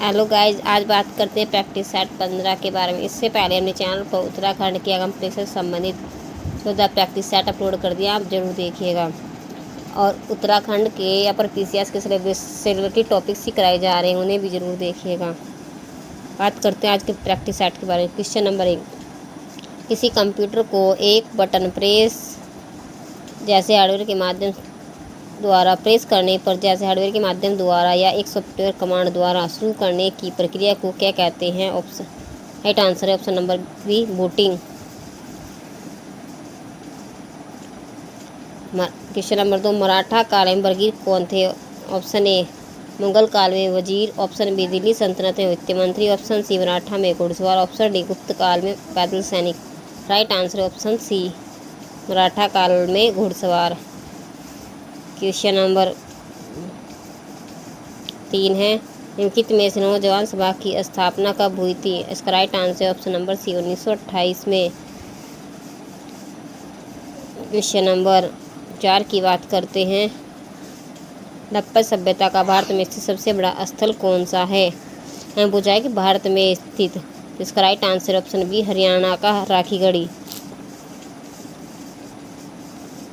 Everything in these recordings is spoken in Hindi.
हेलो गाइज, आज बात करते हैं प्रैक्टिस सेट 15 के बारे में। इससे पहले हमने चैनल पर उत्तराखंड के आगम परीक्षा से संबंधित 14 प्रैक्टिस सेट अपलोड कर दिया, आप जरूर देखिएगा। और उत्तराखंड के अपर पीसीएस के सिलेबस से रिलेटेड टॉपिक्स ही कराए जा रहे हैं, उन्हें भी जरूर देखिएगा। बात करते हैं आज के प्रैक्टिस सेट के बारे में। क्वेश्चन नंबर 1, किसी कंप्यूटर को एक बटन प्रेस जैसे हार्डवेयर के माध्यम द्वारा प्रेस करने पर हार्डवेयर के माध्यम द्वारा या एक सॉफ्टवेयर कमांड द्वारा शुरू करने की प्रक्रिया को क्या कहते हैं? ऑप्शन राइट आंसर है option number B, booting. Question number 2, Maratha काल में बरगीर कौन थे? ऑप्शन ए, मुगल काल में वजीर। ऑप्शन बी, दिल्ली सल्तनत में वित्त मंत्री। ऑप्शन सी, मराठा में घुड़सवार। ऑप्शन डी, गुप्त काल में पैदल सैनिक। राइट आंसर है ऑप्शन सी, मराठा काल में घुड़सवार। क्वेश्चन नंबर 3 है, निम्नलिखित में से नौजवान सभा की स्थापना कब हुई थी? इसका right answer option number C, 1928 में। क्वेश्चन नंबर 4 की बात करते हैं, हड़प्पा सभ्यता का भारत में स्थित सबसे बड़ा स्थल कौन सा है? हमें पूछा है कि भारत में स्थित, इसका right answer option B, Haryana का राखीगढ़ी।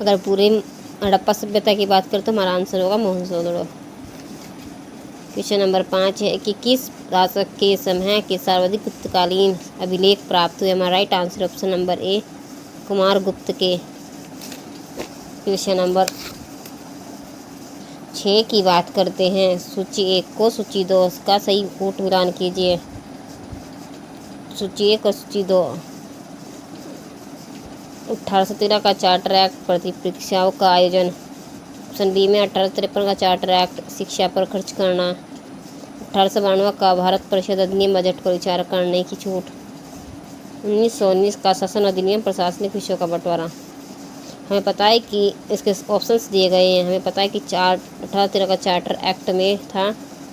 अगर पूरे हड़प्पा सभ्यता की बात करें तो हमारा आंसर होगा मोहनजोदड़ो। क्वेश्चन नंबर 5 है कि किस शासक के समय के सर्वाधिक गुप्तकालीन अभिलेख प्राप्त हुए? हमारा राइट आंसर ऑप्शन नंबर ए, कुमार गुप्त के। क्वेश्चन नंबर 6 की बात करते हैं, सूची 1 को सूची 2 का सही कूट मिलान कीजिए। सूची 1 और सूची 2। 1813 का चार्टर एक्ट प्रति परीक्षाओं का आयोजन। ऑप्शन बी में 1853 का चार्टर एक्ट शिक्षा पर खर्च करना। 1892 का भारत परिषद अधिनियम बजट पर विचार करने की छूट। 1919 का शासन अधिनियम प्रशासनिक विषयों का बंटवारा। हमें पता है कि इसके ऑप्शंस दिए गए हैं। हमें पता है कि 1813 का चार्टर एक्ट में था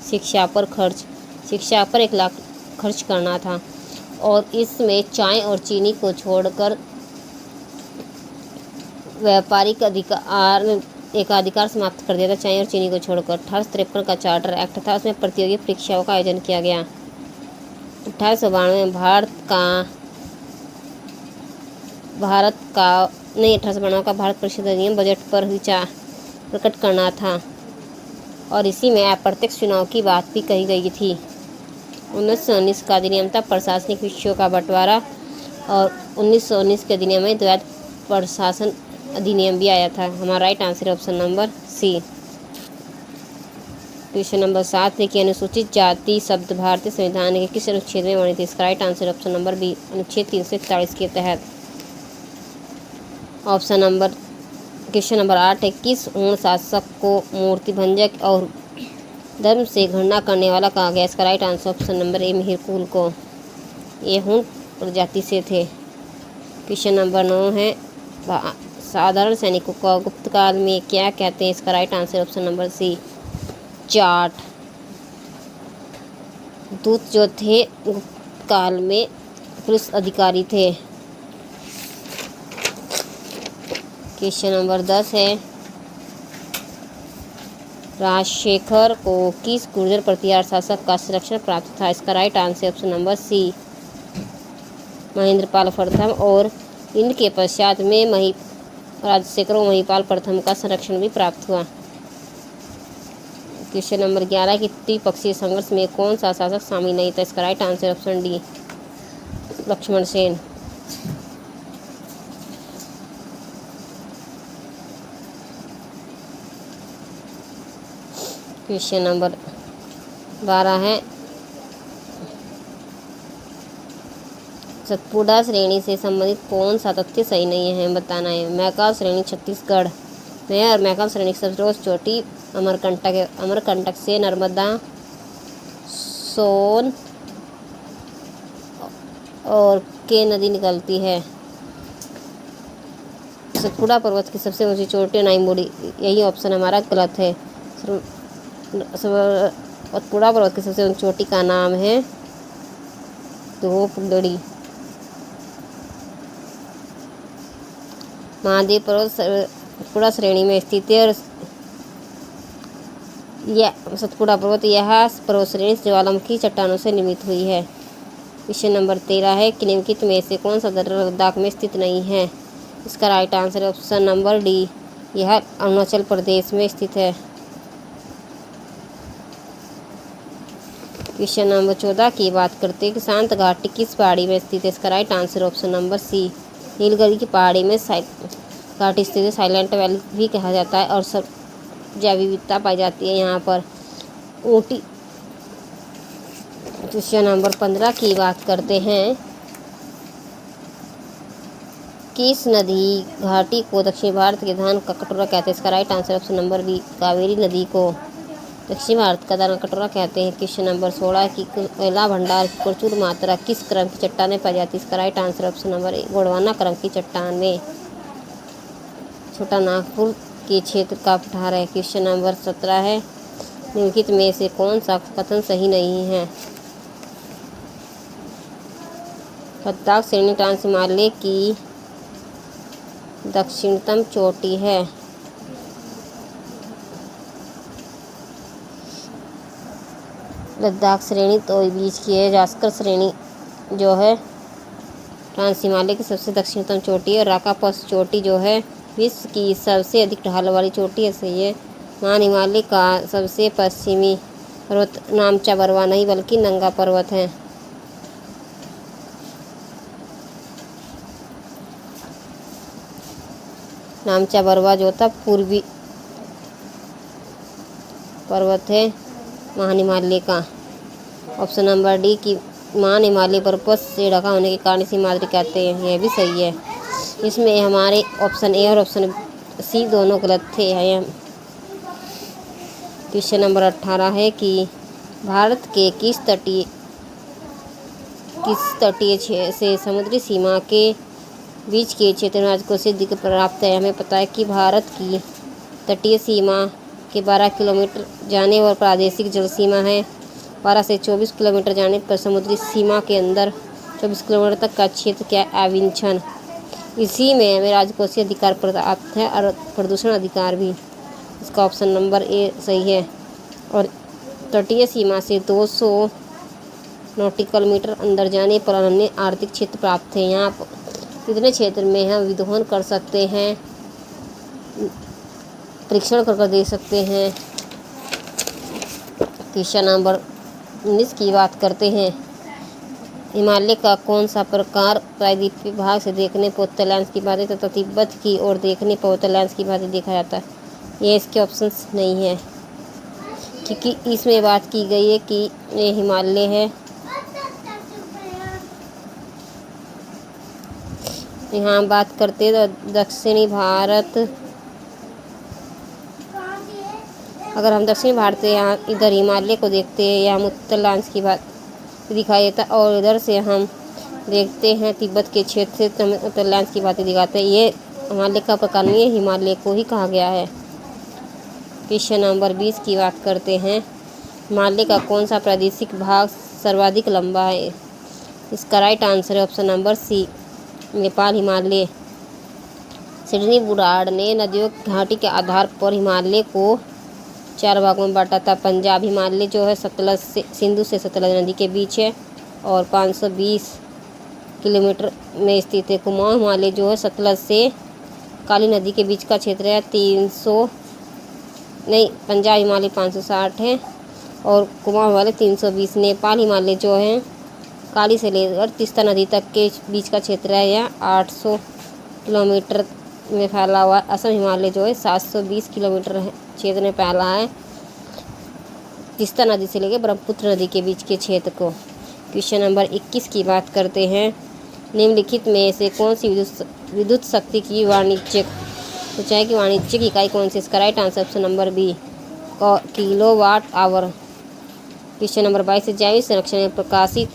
शिक्षा पर खर्च, शिक्षा पर 1 लाख खर्च करना था। और इसमें चाय और चीनी को छोड़कर व्यापारिक एकाधिकार समाप्त कर दिया था, चाय और चीनी को छोड़कर। 1853 का चार्टर एक्ट था, उसमें प्रतियोगी परीक्षाओं का आयोजन किया गया। 1892 में 1892 का भारत परिषद अधिनियम बजट पर विचार प्रकट करना था, और इसी में अप्रत्यक्ष चुनाव की बात भी कही गई थी। 1919 का अधिनियम था प्रशासनिक विषयों का बंटवारा, और 1919 के अधिनियम में द्वैध प्रशासन अधिनियम भी आया था। हमारा right answer option number C. Question number 7 है कि अनुसूचित जाति शब्द भारतीय संविधान के किस अनुच्छेद में वर्णित है? इसका right answer option number B, अनुच्छेद 341 के तहत। क्वेश्चन नंबर 8 है, किस ऊण शासक को मूर्तिभंजक और धर्म से घृणा करने वाला कहा गया? इसका राइट आंसर ऑप्शन नंबर ए, मिहिरकुल को। ये हूण प्रजाति से थे। क्वेश्चन नंबर 9 है, साधारण सैनिकों को गुप्त काल में क्या कहते हैं? इसका right answer option number C, Jat. दूत जो थे गुप्त काल में पुलिस अधिकारी थे। क्वेश्चन नंबर 10 है, राजशेखर को किस गुर्जर प्रतिहार शासक का संरक्षण प्राप्त था? इसका right answer option number C, Mahendrapal प्रथम। और इनके पश्चात में राजशेखर को महिपाल प्रथम का संरक्षण भी प्राप्त हुआ। क्वेश्चन नंबर 11 की त्रिपक्षीय संघर्ष में कौन सा शासक शामिल नहीं था? इसका right answer option D, Lakshman Sen. Question number 12 है, सतपुड़ा श्रेणी से संबंधित कौन सा तथ्य सही नहीं है? बताना है। मैकाल श्रेणी छत्तीसगढ़ में है, और मैकाल श्रेणी की सबसे चोटी अमरकंटक है। अमरकंटक से नर्मदा, सोन और के नदी निकलती है। सतपुड़ा पर्वत की सबसे ऊंची चोटी नाइमुड़ी, यही ऑप्शन हमारा गलत है। सतपुड़ा पर्वत की सबसे ऊंची चोटी का नाम है धोपगढ़ी। महादेव पर्वत सतपुड़ा श्रेणी में स्थित है, और यह सतपुड़ा पर्वत यह पर्वत श्रेणी ज्वालामुखी चट्टानों से निर्मित हुई है। क्वेश्चन नंबर 13 है कि निम्नलिखित में से कौन सा दर्रा लद्दाख में स्थित नहीं है। इसका राइट आंसर है ऑप्शन नंबर डी, यह अरुणाचल प्रदेश में स्थित है। क्वेश्चन नंबर 14 की बात करते हैं कि शांत घाटी किस पहाड़ी में स्थित है। इसका right answer option number C, Nilgiri की पहाड़ी में घाटी स्थित है। साइलेंट वैली भी कहा जाता है और सब जैव विविधता पाई जाती है यहाँ पर। ऊटी। क्वेश्चन नंबर 15 की बात करते हैं, किस नदी घाटी को दक्षिण भारत के धान का कटोरा कहते हैं। इसका right answer option number B, Kaveri नदी को दक्षिण भारत का धान का कटोरा कहते हैं। क्वेश्चन नंबर 16 की कोयला भंडार की प्रचुर मात्रा किस क्रम की चट्टान पाई जाती है। इसका राइट आंसर ऑप्शन नंबर ए, गोंडवाना क्रम की चट्टान में। छोटा नागपुर के क्षेत्र का पठार है। क्वेश्चन नंबर 17 है, निम्नलिखित में से कौन सा कथन सही नहीं है। लद्दाख श्रेणी ट्रांस हिमालय की दक्षिणतम चोटी है। लद्दाख श्रेणी तो बीच की है। जास्कर श्रेणी जो है ट्रांस हिमालय की सबसे दक्षिणतम चोटी है। राकापास चोटी जो है विश्व की सबसे अधिक ढाल वाली चोटी है। सही है। महान हिमालय का सबसे पश्चिमी पर्वत नामचा बरवा नहीं बल्कि नंगा पर्वत है। नामचा बरवा जो था पूर्वी पर्वत है महान हिमालय का। ऑप्शन नंबर डी की महान हिमालय बर्फ से ढका होने के कारण इसे हिमाद्री कहते हैं, यह भी सही है। इसमें हमारे ऑप्शन ए और ऑप्शन सी दोनों गलत थे। क्वेश्चन नंबर 18 है कि भारत के किस तटीय से समुद्री सीमा के बीच के क्षेत्र में राजकोषीय दिक्कत प्राप्त है। हमें पता है कि भारत की तटीय सीमा के 12 किलोमीटर जाने और प्रादेशिक जल सीमा है। 12 से 24 किलोमीटर जाने पर समुद्री सीमा के अंदर 24 किलोमीटर तक का क्षेत्र क्या अविंछन, इसी में हमें राजकोषीय अधिकार प्राप्त है और प्रदूषण अधिकार भी। इसका ऑप्शन नंबर ए सही है। और तटीय सीमा से 200 नॉटिकल मीटर अंदर जाने पर अन्य आर्थिक क्षेत्र प्राप्त है। यहाँ पर कितने क्षेत्र में हम विद्रोहन कर सकते हैं, परीक्षण कर दे सकते हैं। क्वेश्चन नंबर 19 की बात करते हैं, हिमालय का कौन सा प्रकार प्रायद्वीपीय भाग से देखने पर उत्तर लेंस की भांति तथा तिब्बत की ओर देखने पर उत्तर लेंस की भांति देखा जाता है। ये इसके ऑप्शंस नहीं है क्योंकि इसमें बात की गई है कि ये हिमालय है। यहाँ बात करते हैं तो दक्षिणी भारत, अगर हम दक्षिण भारत से यहाँ इधर हिमालय को देखते हैं या हम उत्तर लेंस की बात दिखाई देता और इधर से हम देखते हैं तिब्बत के क्षेत्र से तो उत्तर लेंस की बातें दिखाते हैं। ये हिमालय का प्रकार नहीं है, हिमालय को ही कहा गया है। क्वेश्चन नंबर 20 की बात करते हैं, हिमालय का कौन सा प्रादेशिक भाग सर्वाधिक लंबा है। इसका राइट आंसर है option number C, Nepal Himalaya. Sidney Burrard ने नदियों की घाटी के आधार पर हिमालय को 4 भागों में बांटा था। पंजाब हिमालय जो है सतलज से सिंधु से सतलज नदी के बीच है और 520 किलोमीटर में स्थित है। कुमाऊं हिमालय जो है सतलज से काली नदी के बीच का क्षेत्र है। पंजाब हिमालय 560 है और कुमाऊं हिमालय 320। नेपाल हिमालय जो है काली से लेकर तीस्ता नदी तक के बीच का क्षेत्र है, यह 800 किलोमीटर में फैला हुआ। असम हिमालय जो है 720 किलोमीटर क्षेत्र में फैला है, तीस्ता नदी से लेकर ब्रह्मपुत्र नदी के बीच के क्षेत्र को। क्वेश्चन नंबर 21 की बात करते हैं, निम्नलिखित में से कौन सी विद्युत शक्ति की वाणिज्यिक ऊंचाई की वाणिज्यिक इकाई कौन सी। इसका right answer option number B, kilowatt hour. Question number 22 जैविक संरक्षण में प्रकाशित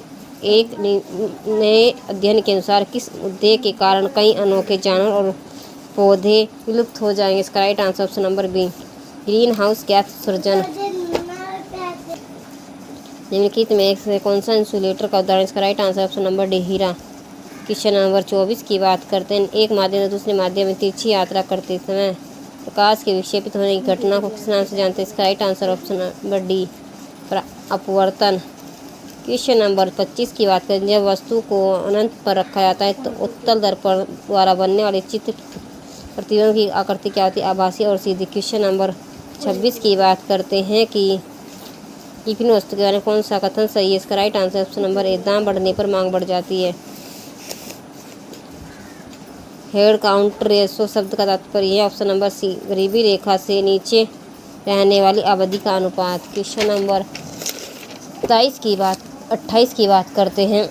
एक नए अध्ययन के अनुसार किस मुद्दे के कारण कई अनोखे जानवर और पौधे विलुप्त हो जाएंगे। इसका right answer option number B, greenhouse gas उत्सर्जन। निम्नलिखित में से कौन सा इंसुलेटर का उदाहरण। इसका right answer option number D, हीरा। क्वेश्चन नंबर 24 की बात करते हैं, एक माध्यम से दूसरे माध्यम में तिरछी यात्रा करते समय प्रकाश के विक्षेपित होने की घटना को किस नाम से जानते हैं? इसका right answer option number D, अपवर्तन। क्वेश्चन नंबर 25 की बात करें, जब वस्तु को अनंत पर रखा जाता है तो उत्तल दर्पण द्वारा बनने वाले चित्र प्रतिबिंब की आकृति क्या होती है? आभासी और सीधी। क्वेश्चन नंबर 26 की बात करते हैं कि टिफिन वस्तु के बारे में कौन सा कथन सही है? इसका राइट आंसर ऑप्शन नंबर ए, दाम बढ़ने पर मांग बढ़ जाती है। हेड काउंट रेशो शब्द का तात्पर्य है ऑप्शन नंबर सी, गरीबी रेखा से नीचे रहने वाली आबादी का अनुपात। क्वेश्चन नंबर 28 की बात करते हैं,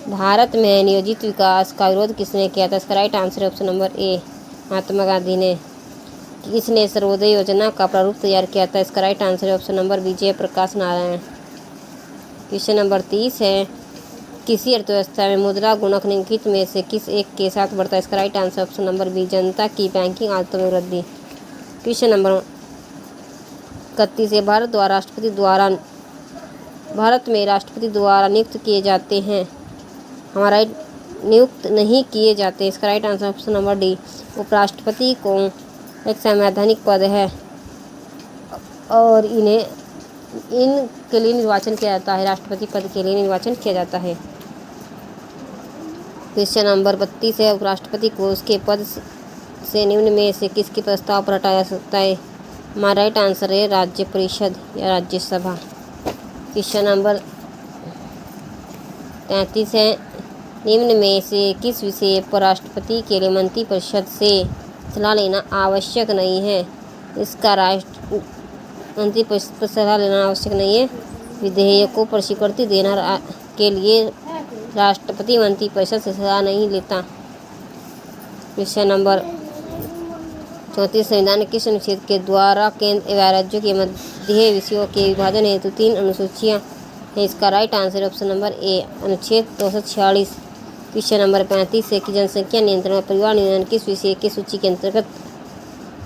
भारत में नियोजित विकास का विरोध किसने किया था? इसका right answer option number A, Mahatma Gandhi ने। किसने सर्वोदय योजना का प्रारूप तैयार किया था? इसका right answer option number B, Jayaprakash Narayan. Question number 30 है, किसी अर्थव्यवस्था में मुद्रा गुणक निम्नलिखित में से किस एक के साथ बढ़ता है? इसका right answer option number B, जनता की बैंकिंग आदतों में वृद्धि। क्वेश्चन नंबर 31 है, भारत में राष्ट्रपति द्वारा नियुक्त किए जाते हैं, हमारा नियुक्त नहीं किए जाते। इसका right answer option number D, उपराष्ट्रपति को एक संवैधानिक पद है और इनके लिए निर्वाचन किया जाता है, राष्ट्रपति पद के लिए निर्वाचन किया जाता है। क्वेश्चन नंबर 32 है, उपराष्ट्रपति को उसके पद से निम्न में से किसके प्रस्ताव पर हटाया जा सकता है? हमारा राइट आंसर है राज्य परिषद या राज्यसभा। क्वेश्चन नंबर 33 है, निम्न में से किस विषय पर राष्ट्रपति के लिए मंत्रिपरिषद से सलाह लेना आवश्यक नहीं है? इसका मंत्रिपरिषद पर सलाह लेना आवश्यक नहीं है। विधेयकों पर स्वीकृति देना के लिए राष्ट्रपति मंत्रिपरिषद से सलाह नहीं लेता। क्वेश्चन नंबर 34, संविधान के किस अनुच्छेद के द्वारा केंद्र एवं राज्यों के मध्य विषयों के विभाजन हेतु 3 अनुसूचियाँ है? इसका राइट आंसर ऑप्शन नंबर ए, अनुच्छेद 246। क्वेश्चन नंबर 35 है कि जनसंख्या नियंत्रण और परिवार नियोजन किस विषय की सूची के अंतर्गत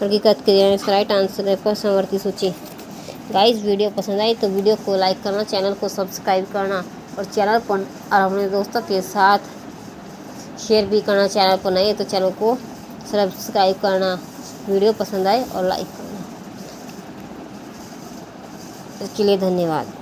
वर्गीकृत किया है? इसका राइट आंसर है समवर्ती सूची। गाइस, वीडियो पसंद आई तो वीडियो को लाइक करना, चैनल को सब्सक्राइब करना और चैनल पर और अपने दोस्तों के साथ शेयर भी करना। चैनल पर नए तो चैनल को सब्सक्राइब करना, वीडियो पसंद आए और लाइक करना। इसके लिए धन्यवाद।